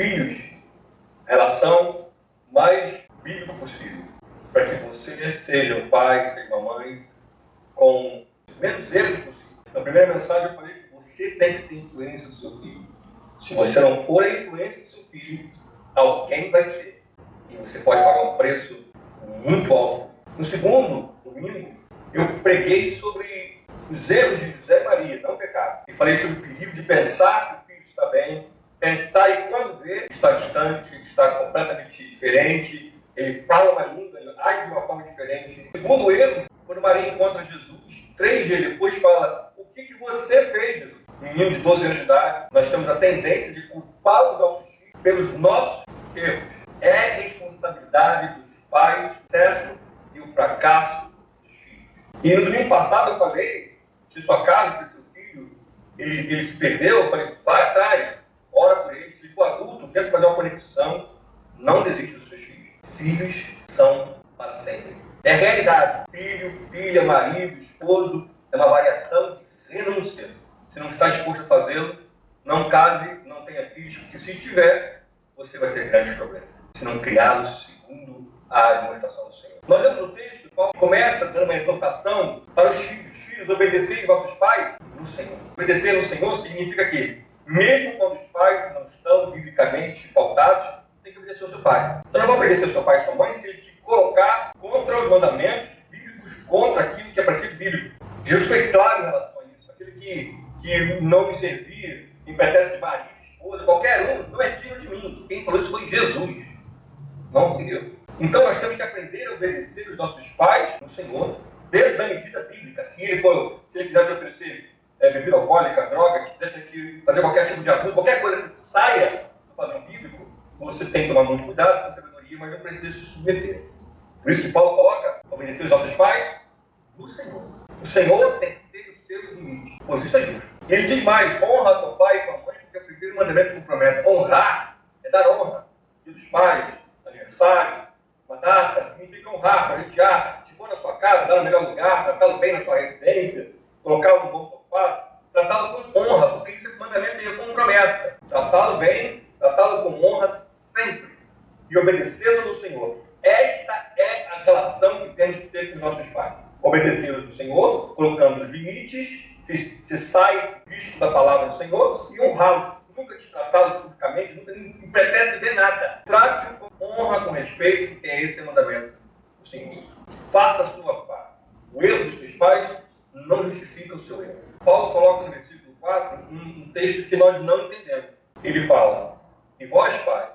filhos a relação mais bíblica possível, para que você seja um pai, seja uma mãe, com menos erros possível. Na primeira mensagem eu falei que você tem que ser influência do seu filho. Se você não for a influência do seu filho, alguém vai ser. E você pode pagar um preço muito alto. No segundo domingo, eu preguei sobre os erros de José e Maria, não o pecado. E falei sobre o perigo de pensar que o filho está bem, pensar e quando vê, está distante, está completamente diferente, ele fala uma língua, ele age de uma forma diferente. O segundo erro, quando Maria encontra Jesus, 3 dias depois fala: o que você fez, Jesus? Menino de 12 anos de idade, nós temos a tendência de culpar os nossos filhos pelos nossos erros. É responsabilidade dos pais, certo? E o fracasso dos filhos. E no domingo passado eu falei, se sua casa, se seu filho, ele se perdeu, eu falei, vai atrás, ora por ele. Se for adulto, tenta fazer uma conexão, não desiste dos seus filhos. Filhos são para sempre. É realidade. Filho, filha, marido, esposo, é uma variação de renúncia. Se não está disposto a fazê-lo, não case, não tenha filhos, porque se tiver, você vai ter grandes problemas. Se não criá-los segundo a administração do Senhor. Nós vemos o texto, Paulo começa dando uma exortação para os filhos. Filhos, obedecerem vossos pais no Senhor. Obedecer no Senhor significa que, mesmo quando os pais não estão biblicamente pautados, tem que obedecer ao seu pai. Então não vai obedecer ao seu pai e sua mãe se ele te colocar contra os mandamentos bíblicos, contra aquilo que é princípio bíblico. Jesus foi claro em relação a isso. Aquele que não me servir em pretexto de marido, esposa, qualquer um, não é digno de mim. Quem falou isso foi Jesus, não fui eu. Então nós temos que aprender a obedecer os nossos pais no Senhor, dentro da medida bíblica. Se ele quiser te oferecer bebida alcoólica, droga, que quiser fazer qualquer tipo de abuso, qualquer coisa que saia do padrão bíblico, você tem que tomar muito cuidado com sabedoria, mas não precisa se submeter. Por isso que Paulo coloca, obedecer os nossos pais no Senhor. O Senhor tem que ser o seu limite, pois isso é justo. E ele diz mais: honra teu pai e tua mãe, porque é o primeiro mandamento com promessa. Honrar é dar honra. Dia dos pais, aniversário, uma data, significa honrar, presentear. Se for na sua casa, dar no melhor lugar, tratá-lo bem na sua residência, colocá-lo no bom sofá, tratá-lo com honra, porque isso é mandamento e é com promessa. Tratá-lo bem, tratá-lo com honra sempre e obedecê-lo no Senhor. Esta é a relação que temos que ter com os nossos pais. Obedecê-los no Senhor, colocando os limites, se sai visto da palavra do Senhor, e honrá-los. Nunca destratá-los publicamente, nunca pretende ver nada. Trate-o com honra, com respeito, que é esse o mandamento do Senhor. Faça a sua parte. O erro dos seus pais não justifica o seu erro. Paulo coloca no versículo 4 um texto que nós não entendemos. Ele fala: e vós, pais,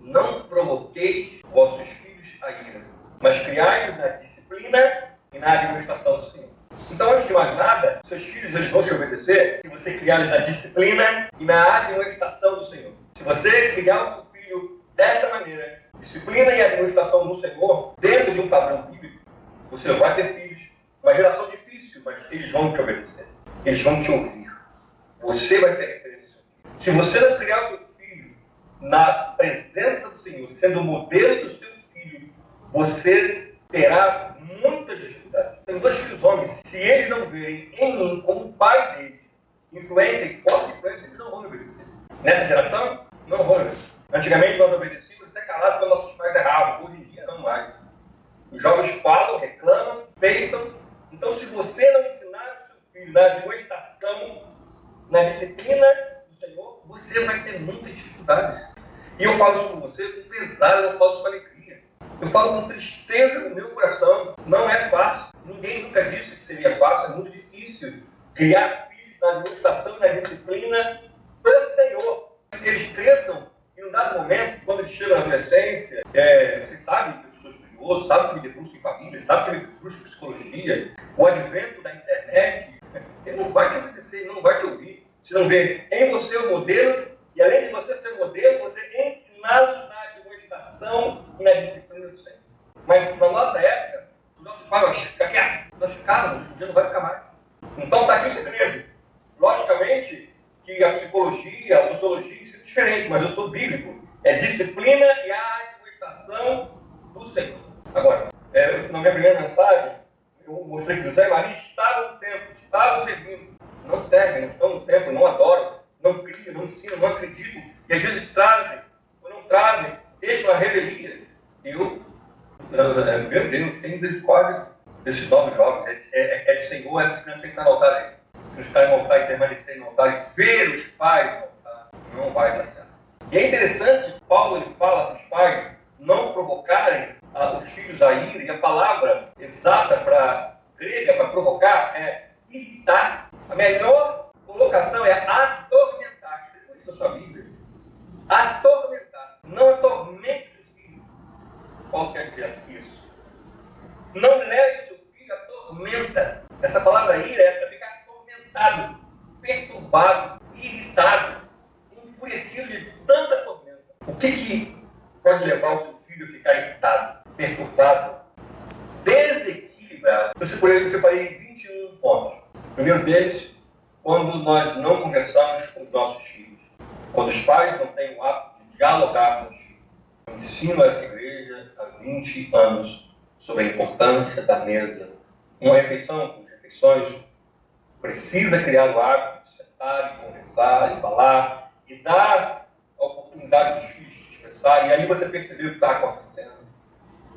não provoqueis vossos filhos a ira, mas criai-os na disciplina e na administração do Senhor. Então, antes de mais nada, seus filhos eles vão te obedecer se você criá-los na disciplina e na administração do Senhor. Se você criar o seu filho dessa maneira, disciplina e administração do Senhor, dentro de um padrão bíblico, você vai ter filhos. Uma geração difícil, mas eles vão te obedecer. Eles vão te ouvir. Você vai ser referência. Se você não criar o seu filho na presença do Senhor, sendo o modelo do seu filho, você terá muita dificuldade. Tenho 2 filhos homens. Se eles não verem em mim como pai deles influência e forte influência, eles não vão me obedecer. Nessa geração, não vão me obedecer. Antigamente nós obedecíamos até calados quando nossos pais erravam. Hoje em dia não mais. Os jovens falam, reclamam, peitam. Então, se você não ensinar o seu filho na administração, na disciplina do Senhor, você vai ter muita dificuldade. E eu falo isso com você com pesar, eu não falo isso com alegria. Eu falo com tristeza no meu coração. Não é fácil. Ninguém nunca disse que seria fácil. É muito difícil criar filhos na administração e na disciplina do Senhor. Eles cresçam em um dado momento, quando eles chegam na adolescência, vocês sabem que eu sou estudioso, sabem que me debruço em família, sabem que me debruço em psicologia, o advento da internet, ele não vai te obedecer, ele não vai te ouvir. Se não vê em você o modelo, e além de você ser modelo, você ensiná-los na administração e na disciplina do Senhor. Mas na nossa época, os nossos pais fica quieto, nós ficávamos, um dia não vai ficar mais. Então está aqui o segredo. Logicamente que a psicologia, a sociologia é diferente, mas eu sou bíblico. É disciplina e a administração do Senhor. Agora, na minha primeira mensagem, eu mostrei que José e Maria estavam no templo, estavam servindo. Não servem, não estão no templo, não adoram, não criam, não ensinam, não acreditam. E às vezes trazem trazem, deixam a revelia. Meu Deus, tem misericórdia desses novos jovens. É de Senhor, essas crianças têm que estar no altar aí. Se os estarem no altar e permanecerem no altar e ver os pais no altar, não vai dar certo. E é interessante que Paulo ele fala para os pais não provocarem os filhos a ira, e a palavra exata para grega para provocar é irritar. A melhor colocação é atormentar. Escreva isso na sua Bíblia. Atormentar. Não atormente os filhos. Paulo quer dizer isso. Não leve seu filho à tormenta. Essa palavra ira é para ficar atormentado, perturbado, irritado, enfurecido de tanta tormenta. O que pode levar o seu filho a ficar irritado, perturbado, desequilibrado? Eu separei 21 pontos. O primeiro deles, quando nós não conversamos com os nossos filhos. Quando os pais não têm o hábito de dialogar com os filhos. Eu ensino a essa igreja há 20 anos sobre a importância da mesa. Uma refeição, com refeições, precisa criar o hábito de sentar e conversar e falar e dar a oportunidade dos filhos de se expressar. E aí você perceber o que está acontecendo.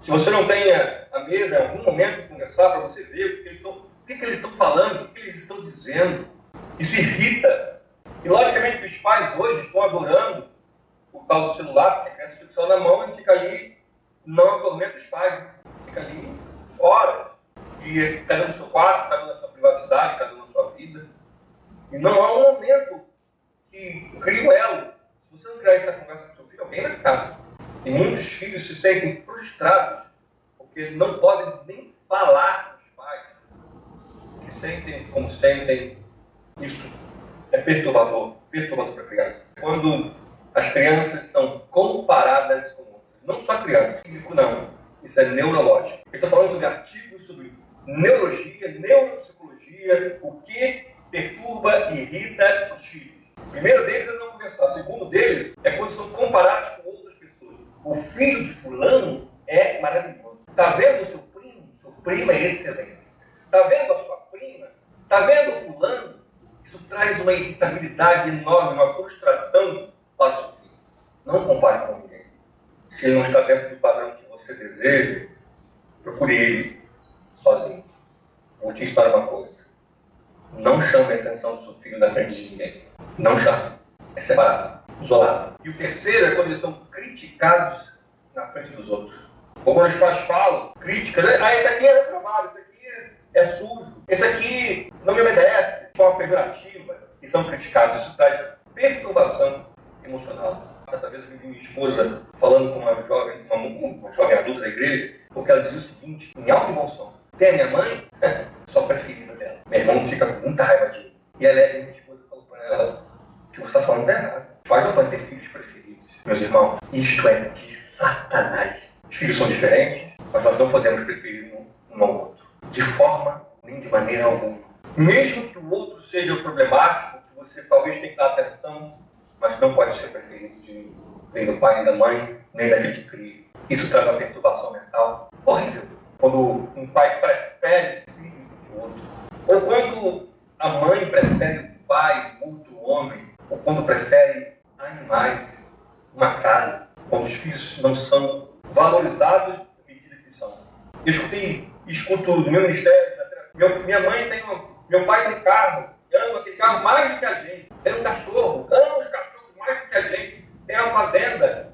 Se você não tem a mesa em algum momento de conversar para você ver o que eles estão falando, o que eles estão dizendo, isso irrita. E logicamente que os pais hoje estão adorando o tal do celular, porque a criança fica só na mão e fica ali, não atormenta os pais, fica ali horas. E cada um no seu quarto, cada um na sua privacidade, cada um na sua vida. E não há um momento que cria o elo. Se você não criar essa conversa com o seu filho, alguém vai ficar. E muitos filhos se sentem frustrados, porque não podem nem falar com os pais. Que sentem como sentem. Isso é perturbador para a criança. Quando as crianças são comparadas com outras. Não só crianças, físico não. Isso é neurológico. Eu estou falando sobre artigos sobre neurologia, neuropsicologia, o que perturba e irrita os filhos. O primeiro deles é não conversar. O segundo deles é quando são comparados com outras pessoas. O filho de fulano é maravilhoso. Está vendo o seu primo? Seu primo é excelente. Está vendo a sua prima? Está vendo o fulano? Isso traz uma irritabilidade enorme, uma frustração para o seu filho. Não compare com ninguém. Se ele não está dentro do padrão que você deseja, procure ele sozinho. Vou te ensinar uma coisa. Não chame a atenção do seu filho na frente de ninguém. Não chame. É separado, isolado. E o terceiro é quando eles são criticados na frente dos outros. Ou quando os pais falam, críticas. Esse aqui é reprovado, esse aqui é sujo, esse aqui não me obedece, de forma pejorativa, e são criticados. Isso traz perturbação emocional. Certa vez eu vi minha esposa falando com uma jovem adulta da igreja, porque ela dizia o seguinte, em alto e bom som: tem a minha mãe, só preferida dela. Meu irmão fica com muita raiva de mim. E minha esposa falou para ela: o que você está falando é errado. Os pais não podem ter filhos preferidos. Meus irmãos, isto é de Satanás. Os filhos são diferentes, mas nós não podemos preferir um ao outro. De forma, nem de maneira alguma. Mesmo que o outro seja problemático, que você talvez tenha que dar atenção, mas não pode ser preferido nem do pai, nem da mãe, nem daquele que cria. Isso traz uma perturbação mental horrível. Quando um pai prefere o filho do outro. Ou quando a mãe prefere o pai, outro homem. Ou quando prefere animais, uma casa. Quando os filhos não são valorizados da medida que são. Eu escuto no meu ministério, meu pai tem um carro, ama aquele carro mais do que a gente. Tem um cachorro, ama os cachorros mais do que a gente. Tem uma fazenda,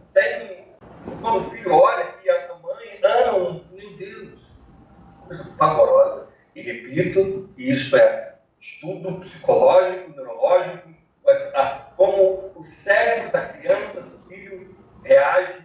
quando o filho olha que a mãe ama, meu Deus, coisa pavorosa. E repito, isso é estudo psicológico, neurológico, como o cérebro da criança, do filho, reage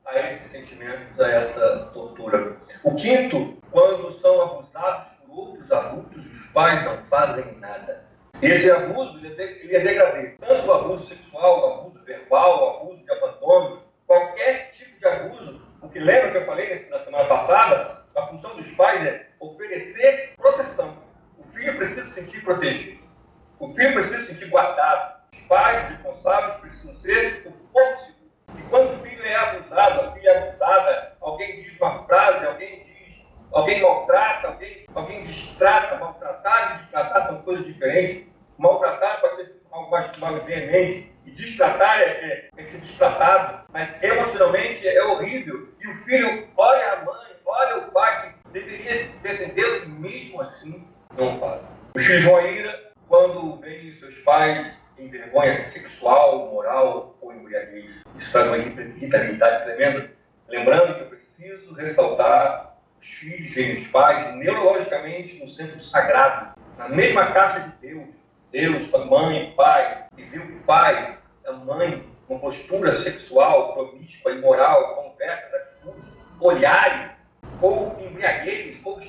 a esses sentimentos, a essa tortura. O quinto, quando são abusados por outros adultos, os pais não fazem nada. Esse abuso ele é degradê. Tanto o abuso sexual, o abuso verbal, o abuso de abandono, qualquer tipo de abuso. Porque lembra que eu falei na semana passada? A função dos pais é oferecer proteção. O filho precisa se sentir protegido. O filho precisa se sentir guardado. Os pais responsáveis precisam ser o porto seguro. E quando o filho é abusado, a filha é abusada, alguém diz uma frase, alguém maltrata, alguém distrata. Maltratar e distratar são coisas diferentes. Maltratar pode ser algo mais veemente. E distratar é ser distratado. sagrado, mas emocionalmente é horrível. E o filho olha a mãe, olha o pai, que deveria defendê-lo, e mesmo assim não faz. Os filhos vão à ira quando veem seus pais em vergonha sexual, moral ou embriaguez. Isso traz uma irritabilidade tremenda. Lembrando que eu preciso ressaltar os filhos e os pais neurologicamente no centro do sagrado, na mesma caixa de Deus. Deus, a mãe, pai, e viu o pai, a mãe, uma postura sexual, promíscua, imoral, conversa, atitudes, olhares, ou embriaguez, ou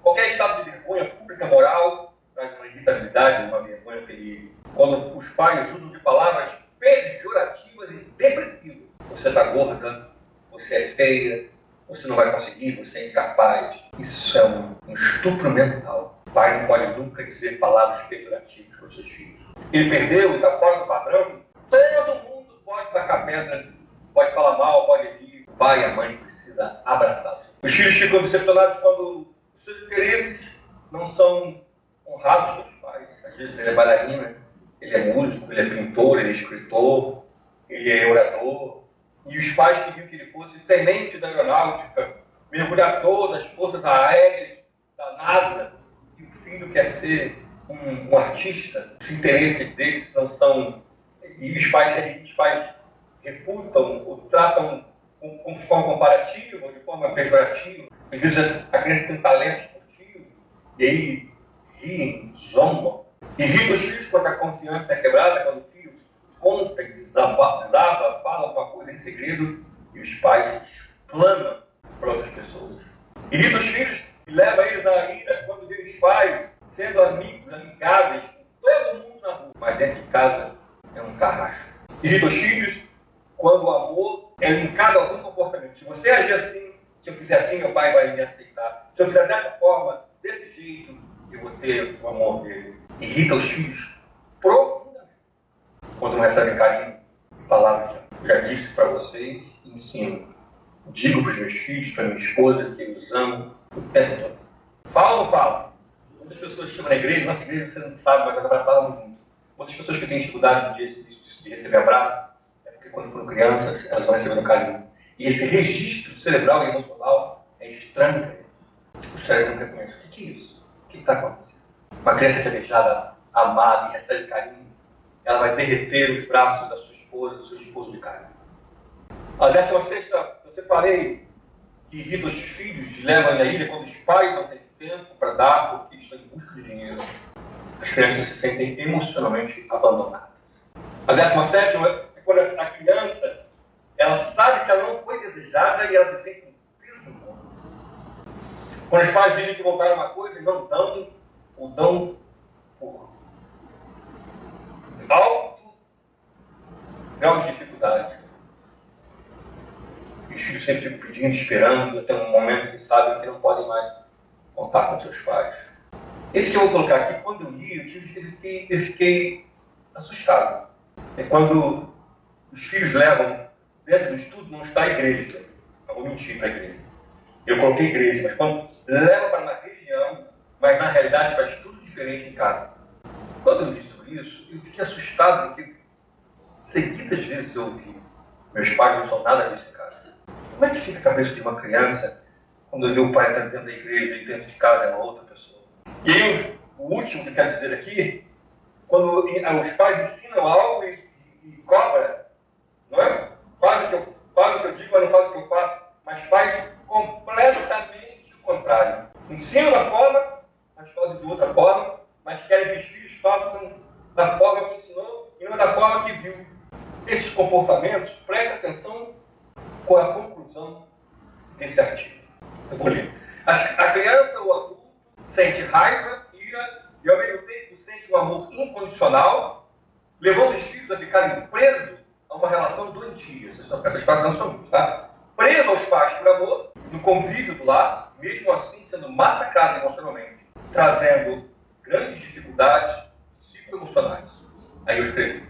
qualquer estado de vergonha pública, moral, traz uma irritabilidade, uma vergonha terrível. Quando os pais usam de palavras pejorativas e depressivas. Você está gorda, você é feia, você não vai conseguir, você é incapaz. Isso é um estupro mental. O pai não pode nunca dizer palavras pejorativas para os seus filhos. Ele perdeu, está fora do padrão. Todo mundo pode tacar pedra, pode falar mal, pode rir. O pai e a mãe precisam abraçá-los. Os filhos ficam decepcionados quando os seus interesses não são honrados pelos pais. Às vezes ele é bailarina, ele é músico, ele é pintor, ele é escritor, ele é orador. E os pais queriam que ele fosse tenente da aeronáutica, mergulhador das forças aéreas, da NASA. E o filho quer ser um artista. Os interesses deles não são... E os pais refutam ou tratam de forma comparativa, ou de forma pejorativa. Às vezes a criança tem um talento esportivo, e aí riem, zombam. Irrita os filhos quando a confiança é quebrada, quando o filho conta e desaba, fala alguma coisa em segredo, e os pais explanam para outras pessoas. Irrita os filhos e leva eles à ira quando vê os pais sendo amigos, amigáveis, com todo mundo na rua, mas dentro de casa é um carrasco. Irrita os filhos quando o amor é linkado a algum comportamento. Se você agir assim, se eu fizer assim, meu pai vai me aceitar. Se eu fizer dessa forma, desse jeito, eu vou ter o amor dele. Irrita os filhos profundamente quando não recebem carinho e palavras. Eu já disse para vocês e ensino. Digo para os meus filhos, para minha esposa, que eu os amo o tempo todo. Fala ou não fala? Muitas pessoas chamam na igreja, nossa igreja você não sabe, mas nós abraçávamos muito. Muitas pessoas que têm dificuldade de receber abraço, é porque quando foram crianças, elas vão recebendo carinho. E esse registro cerebral e emocional é estranho. O cérebro não reconhece. O que é isso? O que está acontecendo? Uma criança que é beijada, amada e recebe carinho, ela vai derreter os braços da sua esposa, do seu esposo de carinho. A 16ª, eu separei que irrita os filhos, levam à ira quando os pais não têm tempo para dar porque estão em busca de dinheiro. As crianças se sentem emocionalmente abandonadas. A 17ª é quando a criança ela sabe que ela não foi desejada e ela se sente um peso no mundo. Quando os pais dizem que vão dar uma coisa e não dão, ou dão por alto grau de dificuldade. Os filhos sempre ficam pedindo, esperando, até um momento que sabem que não podem mais contar com seus pais. Esse que eu vou colocar aqui, quando eu li, eu fiquei assustado. É quando os filhos levam, dentro do estudo não está a igreja. Eu vou mentir para a igreja. Eu coloquei igreja, mas quando leva para uma região, mas na realidade faz tudo diferente em casa. Quando eu li sobre isso, eu fiquei assustado, porque seguidas vezes eu ouvi, meus pais não são nada disso em casa. Como é que fica a cabeça de uma criança quando eu ver o pai dentro da igreja e dentro de casa é uma outra pessoa? E aí, o último que eu quero dizer aqui, quando os pais ensinam algo e cobra, não é? Faz o que eu digo, mas não faz o que eu faço, mas faz completamente o contrário. Ensina uma forma, mas fazem de outra forma, mas querem que os filhos façam da forma que ensinou e não da forma que viu. Esses comportamentos, preste atenção com a conclusão desse artigo. Eu vou ler. A criança ou adulto sente raiva, ira e ao mesmo tempo sente um amor incondicional, levando os filhos a ficarem presos a uma relação doentia. Essas frases não são muitas, tá? Preso aos pais por amor, no convívio do lar, mesmo assim sendo massacrado emocionalmente, trazendo grandes dificuldades psicoemocionais. Aí eu escrevi,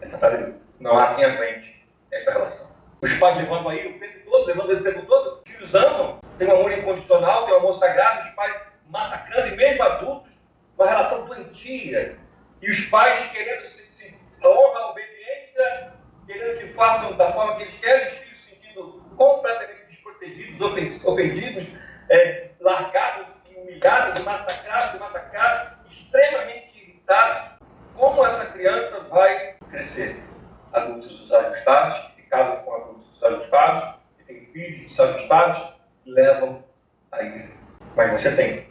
essa frase, não há quem aguente essa relação. Os pais levando aí o tempo todo, levando ele o tempo todo, os filhos amam, tem um amor incondicional, tem um amor sagrado, os pais massacrando, e mesmo adultos, uma relação doentia. E os pais querendo a honra, a obediência, querendo que o façam da forma que eles querem, os filhos se sentindo completamente desprotegidos, ofendidos, largados, humilhados, massacrados, extremamente irritados. Como essa criança vai crescer? Adultos desajustados, que se casam com adultos desajustados, que têm filhos desajustados, levam a igreja. Mas você tem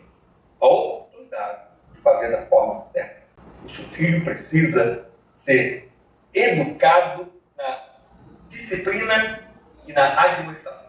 a oportunidade de fazer da forma certa. O seu filho precisa ser educado na disciplina e na admoestação.